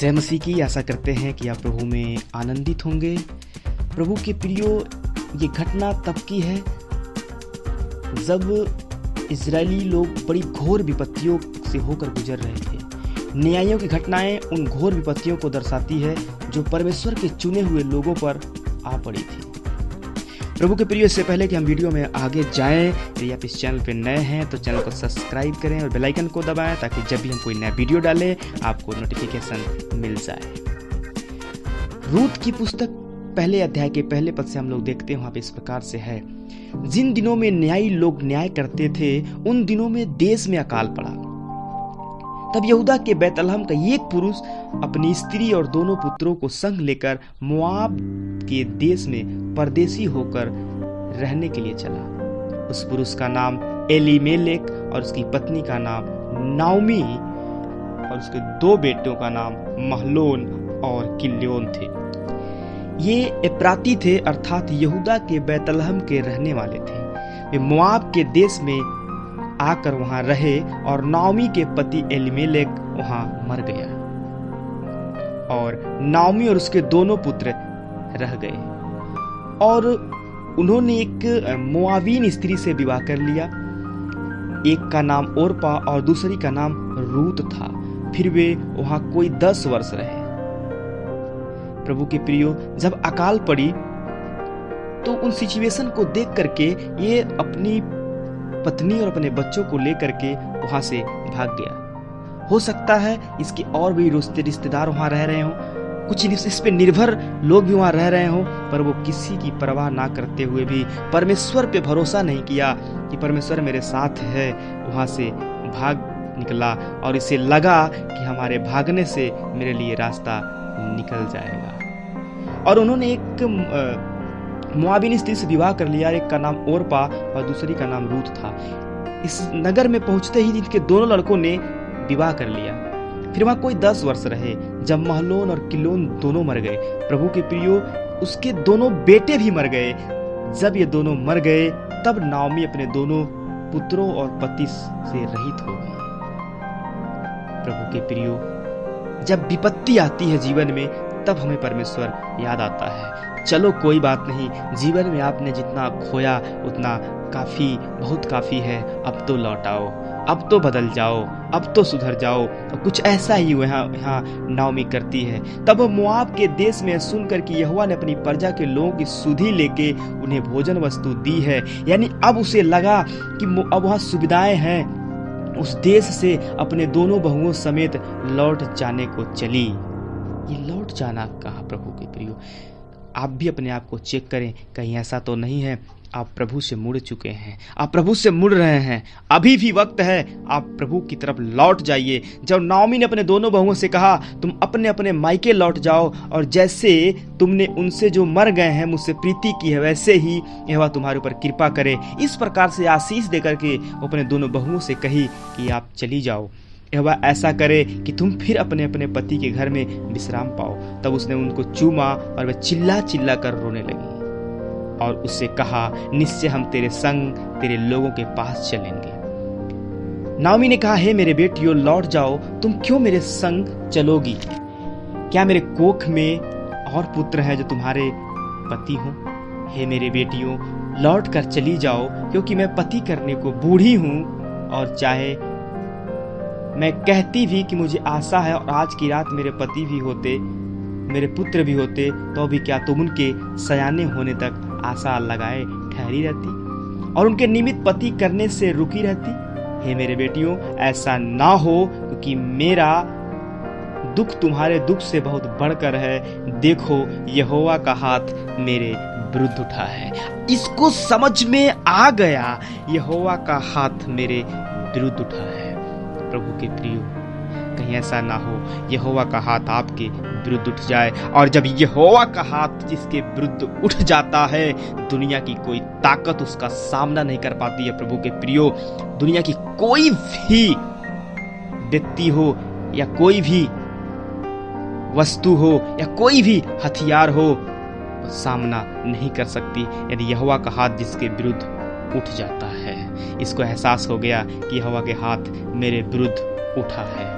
जय मसीह की। आशा करते हैं कि आप प्रभु में आनंदित होंगे। प्रभु के प्रियो, ये घटना तब की है जब इजरायली लोग बड़ी घोर विपत्तियों से होकर गुजर रहे थे। न्यायों की घटनाएं उन घोर विपत्तियों को दर्शाती है जो परमेश्वर के चुने हुए लोगों पर आ पड़ी थी। प्रभु के प्रियो, इससे पहले कि हम वीडियो में आगे जाएं, यदि आप इस चैनल पे नए हैं तो चैनल को सब्सक्राइब करें और बेल आइकन को दबाएं ताकि जब भी हम कोई नया वीडियो डालें आपको नोटिफिकेशन मिल जाए। रूत की पुस्तक पहले अध्याय के पहले पद से हम लोग देखते हैं, वहां पे इस प्रकार से है। जिन दिनों में न्यायी लोग न्याय करते थे उन दिनों में देश में अकाल पड़ा। तब यहूदा के बैतलहम का एक पुरुष अपनी स्त्री और दोनों पुत्रों को संग लेकर मोआब के देश में परदेसी होकर रहने के लिए चला। उस पुरुष का नाम एलीमेलेक और उसकी पत्नी का नाम नाओमी और उसके दो बेटों का नाम महलोन और किल्योन थे। ये एप्राती थे, अर्थात यहूदा के बैतलहम के रहने वाले थे। वे मोआब के देश में आकर वहां रहे और नाओमी के पति एलीमेलेक वहां मर गया और नाओमी और उसके दोनों पुत्र रह गए और उन्होंने एक मोआबीन स्त्री से विवाह कर लिया। एक का नाम ओरपा और दूसरी का नाम रूत था। फिर वे वहां कोई 10 वर्ष रहे। प्रभु के प्रियो, जब अकाल पड़ी तो उन सिचुएशन को देख करके ये अपनी पत्नी और अपने बच्चों को लेकर के वहां से भाग गया। हो सकता है इसके और भी रिश्तेदार वहां रह रहे हों, कुछ इस पे निर्भर लोग भी वहां रह रहे हों, पर वो किसी की परवाह ना करते हुए भी परमेश्वर पे भरोसा नहीं किया कि परमेश्वर मेरे साथ है। वहां से भाग निकला और इसे लगा कि हमारे भागने से मेरे लिए रास्ता निकल जाएगा और उन्होंने एक मोआबीन स्त्री से विवाह कर लिया। एक का नाम ओरपा और दूसरी का नाम रूत था। इस नगर में पहुंचते ही इनके दोनों लड़कों ने विवाह कर लिया। फिर वहां कोई 10 वर्ष रहे जब महलोन और किलोन दोनों मर गए। प्रभु के प्रियो, उसके दोनों बेटे भी मर गए। जब ये दोनों मर गए तब नाओमी अपने दोनों पुत्रों और पति से रहित हो गई। प्रभु के प्रियो, जब विपत्ति आती है जीवन में तब हमें परमेश्वर याद आता है। चलो कोई बात नहीं, जीवन में आपने जितना खोया उतना काफी, बहुत काफी है। अब तो लौट आओ, अब तो बदल जाओ, अब तो सुधर जाओ। तो कुछ ऐसा ही यहाँ नाओमी करती है। तब मोआब के देश में सुनकर कि यहोवा ने अपनी प्रजा के लोगों की सुधि लेके उन्हें भोजन वस्तु दी है, यानी अब उसे लगा कि अब वहाँ सुविधाएं हैं, उस देश से अपने दोनों बहुओं समेत लौट जाने को चली। ये लौट जाना कहाँ प्रभु के प्रियो? आप भी अपने आप को चेक करें, कहीं ऐसा तो नहीं है आप प्रभु से मुड़ चुके हैं, आप प्रभु से मुड़ रहे हैं। अभी भी वक्त है, आप प्रभु की तरफ लौट जाइए। जब नाओमी ने अपने दोनों बहुओं से कहा तुम अपने अपने मायके लौट जाओ और जैसे तुमने उनसे जो मर गए हैं मुझसे प्रीति की है वैसे ही यहोवा तुम्हारे ऊपर कृपा करे, इस प्रकार से आशीष देकर के अपने दोनों बहुओं से कही कि आप चली जाओ। यहोवा ऐसा करे कि तुम फिर अपने अपने पति के घर में विश्राम पाओ। तब उसने उनको चूमा और वे चिल्ला चिल्ला कर रोने लगी और उससे कहा, निश्चय हम तेरे संग तेरे लोगों के पास चलेंगे। नाओमी ने कहा, हे मेरे बेटियों लौट जाओ, तुम क्यों मेरे संग चलोगी? क्या मेरे कोख में और पुत्र हैं जो तुम्हारे पति हों? हे मेरे बेटियों लौट कर चली जाओ, क्योंकि मैं पति करने को बूढ़ी हूं और चाहे मैं कहती भी कि मुझे आशा है और आज की रात मेरे पति भी होते, मेरे पुत्र भी होते, तो भी क्या तुम उनके सयाने होने तक आशा लगाए ठहरी रहती और उनके निमित्त पति करने से रुकी रहती? हे मेरे बेटियों, ऐसा ना हो, क्योंकि मेरा दुख तुम्हारे दुख से बहुत बढ़कर है। देखो यहोवा का हाथ मेरे विरुद्ध उठा है। इसको समझ में आ गया, यहोवा का हाथ मेरे विरुद्ध उठा है। प्रभु के प्रियो, कहीं ऐसा ना हो यहोवा का हाथ आपके विरुद्ध उठ जाए, और जब यहोवा का हाथ जिसके विरुद्ध उठ जाता है दुनिया की कोई ताकत उसका सामना नहीं कर पाती है। प्रभु के प्रियो, दुनिया की कोई भी व्यक्ति हो या कोई भी वस्तु हो या कोई भी हथियार हो सामना नहीं कर सकती यदि यहोवा का हाथ जिसके विरुद्ध उठ जाता है। इसको एहसास हो गया कि यहोवा के हाथ मेरे विरुद्ध उठा है।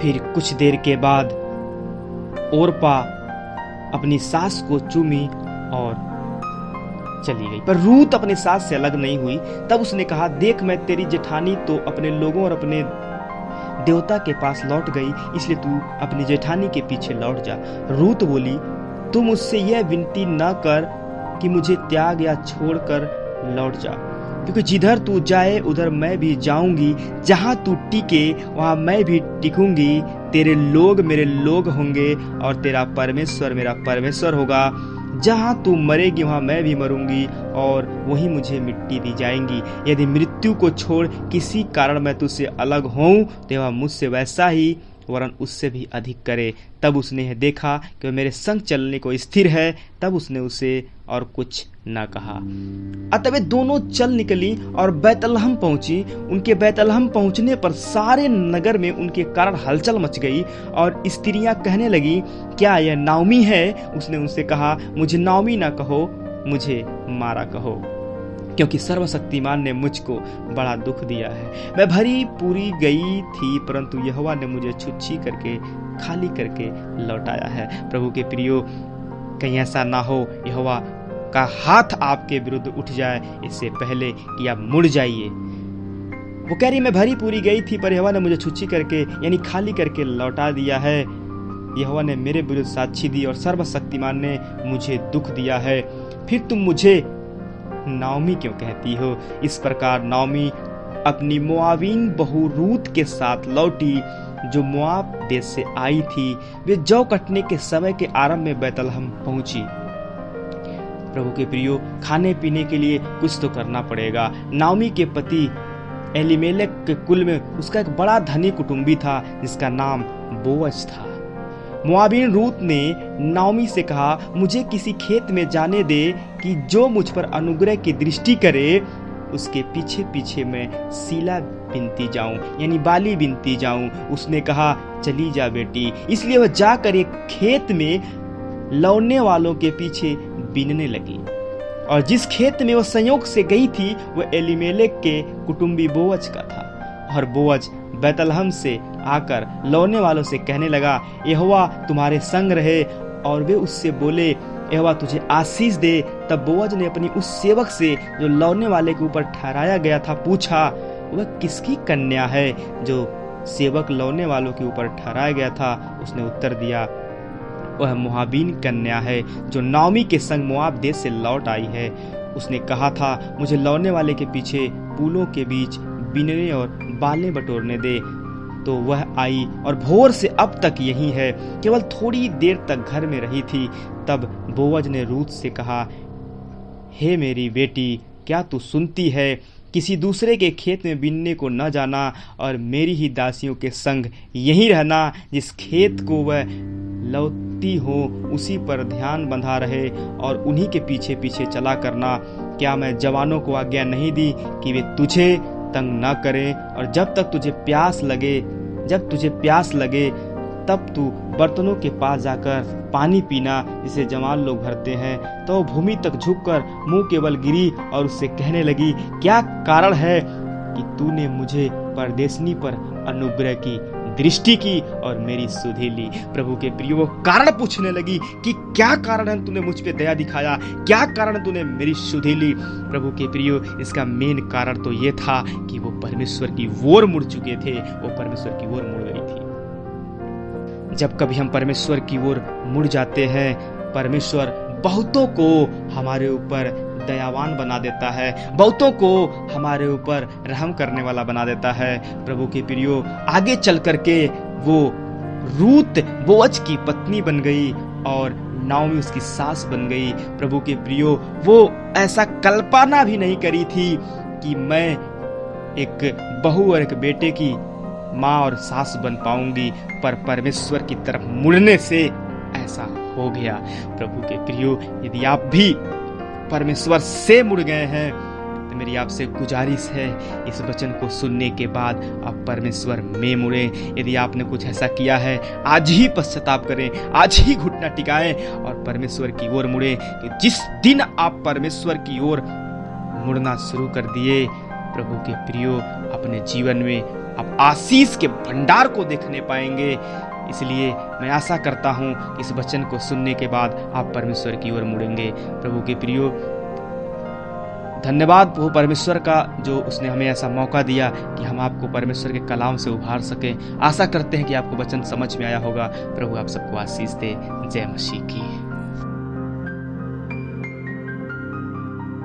फिर कुछ देर के बाद ओरपा अपनी सास को चूमी और चली गई, पर रूत अपने सास से अलग नहीं हुई। तब उसने कहा, देख मैं तेरी जेठानी तो अपने लोगों और अपने देवता के पास लौट गई, इसलिए तू अपनी जेठानी के पीछे लौट जा। रूत बोली, तू मुझसे यह विनती न कर कि मुझे त्याग या छोड़कर लौट जा, क्योंकि जिधर तू जाए उधर मैं भी जाऊंगी, जहां तू टिके वहां मैं भी टिकूंगी। तेरे लोग मेरे लोग होंगे और तेरा परमेश्वर मेरा परमेश्वर होगा। जहां तू मरेगी वहां मैं भी मरूंगी और वहीं मुझे मिट्टी दी जाएंगी। यदि मृत्यु को छोड़ किसी कारण मैं तुझसे अलग होऊं तो वह मुझसे वैसा ही वरन उससे भी अधिक करे। तब उसने यह देखा कि वह मेरे संग चलने को स्थिर है, तब उसने उसे और कुछ न कहा। अतः वे दोनों चल निकली और बैतलहम पहुंची। उनके बैतलहम पहुंचने पर सारे नगर में उनके कारण हलचल मच गई और स्त्रियां कहने लगी, क्या यह नाओमी है? उसने उनसे कहा, मुझे नाओमी ना कहो, मुझे मारा कहो, क्योंकि सर्वशक्तिमान ने मुझको बड़ा दुख दिया है। मैं भरी पूरी गई थी, परंतु यहोवा ने मुझे छुच्छी करके खाली करके लौटाया है। प्रभु के प्रियो, कहीं ऐसा ना हो यहोवा का हाथ आपके विरुद्ध उठ जाए इससे पहले कि आप मुड़ जाइए। वो कह रही, मैं भरी पूरी गई थी पर यहोवा ने मुझे छुच्छी करके यानी खाली करके लौटा दिया है। यहोवा ने मेरे विरुद्ध साक्षी दी और सर्वशक्तिमान ने मुझे दुख दिया है। फिर तुम मुझे नाओमी क्यों कहती हो? इस प्रकार नाओमी अपनी मोआबीन बहू रूत के साथ लौटी, जो मोआब देश से आई थी। वे जौ कटने के समय के आरंभ में बैतलहम पहुंची। प्रभु के प्रियो, खाने पीने के लिए कुछ तो करना पड़ेगा। नाओमी के पति एलीमेलेक के कुल में उसका एक बड़ा धनी कुटुंबी था जिसका नाम बोअज था। मोआबीन रूत ने नाओमी से कहा, मुझे किसी खेत में जाने दे कि जो मुझ पर अनुग्रह की दृष्टि करे उसके पीछे पीछे मैं सीला बिनती जाऊं यानी बाली बिनती जाऊं। उसने कहा, चली जा बेटी। इसलिए वह जाकर एक खेत में लौटने वालों के पीछे बीनने लगी, और जिस खेत में वह संयोग से गई थी वह एलीमेलेक के कुटुंबी बोअज का था। और बोअज बैतलहम से आकर लौटने वालों से कहने लगा, यहोवा तुम्हारे संग रहे। और वे उससे बोले, यहोवा तुझे आशीष दे। तब बोअज ने अपनी उस सेवक से जो लौटने वाले के ऊपर ठहराया गया था पूछा, वह किसकी कन्या है जो सेवक लौटने वालों के ऊपर ठहराया गया था? उसने उत्तर दिया, वह मोआबीन कन्या है जो नाओमी के संग मोआब देश से लौट आई है। उसने कहा था, मुझे लौटने वाले के पीछे पूलों के बीच बीनने और बालें बटोरने दे। तो वह आई और भोर से अब तक यही है, केवल थोड़ी देर तक घर में रही थी। तब बोअज ने रूत से कहा, हे मेरी बेटी, क्या तू सुनती है? किसी दूसरे के खेत में बीनने को न जाना और मेरी ही दासियों के संग यहीं रहना। जिस खेत को वह लौटती हो उसी पर ध्यान बंधा रहे और उन्हीं के पीछे पीछे चला करना। क्या मैं जवानों को आज्ञा नहीं दी कि वे तुझे तंग न करें? और जब तुझे प्यास लगे तब तू बर्तनों के पास जाकर पानी पीना जिसे जवान लोग भरते हैं। तो भूमि तक झुककर मुंह के बल गिरी और उससे कहने लगी, क्या कारण है कि तूने मुझे परदेशनी पर अनुग्रह की दृष्टि की और मेरी सुधि ली? प्रभु के प्रियो, वो कारण पूछने लगी कि क्या कारण है तूने मुझ पे दया दिखाया, क्या कारण तूने मेरी सुधि ली? प्रभु के प्रियो, इसका मेन कारण तो ये था कि वो परमेश्वर की ओर मुड़ चुके थे, वो परमेश्वर की ओर मुड़ गई थी। जब कभी हम परमेश्वर की ओर मुड़ जाते हैं, परमेश्वर बहुतों को हमारे ऊपर दयावान बना देता है, बहुतों को हमारे ऊपर रहम करने वाला बना देता है। प्रभु के प्रियो, आगे चल करके वो रूत बोअज की पत्नी बन गई और नाओमी उसकी सास बन गई। प्रभु के प्रियो, वो ऐसा कल्पना भी नहीं करी थी कि मैं एक बहू और एक बेटे की माँ और सास बन पाऊंगी, पर परमेश्वर की तरफ मुड़ने से ऐसा हो गया। प्रभु के प्रियो, यदि आप भी परमेश्वर से मुड़ गए हैं तो मेरी आपसे गुजारिश है, इस वचन को सुनने के बाद आप परमेश्वर में मुड़े। यदि आपने कुछ ऐसा किया है, आज ही पश्चाताप करें, आज ही घुटना टिकाएं और परमेश्वर की ओर मुड़े। कि जिस दिन आप परमेश्वर की ओर मुड़ना शुरू कर दिए, प्रभु के प्रियो, अपने जीवन में आप आशीष के भंडार को देखने पाएंगे। इसलिए मैं आशा करता हूँ कि इस वचन को सुनने के बाद आप परमेश्वर की ओर मुड़ेंगे। प्रभु के प्रियो, धन्यवाद वो परमेश्वर का जो उसने हमें ऐसा मौका दिया कि हम आपको परमेश्वर के कलाम से उभार सकें। आशा करते हैं कि आपको वचन समझ में आया होगा। प्रभु आप सबको आशीष दे। जय मसीह की।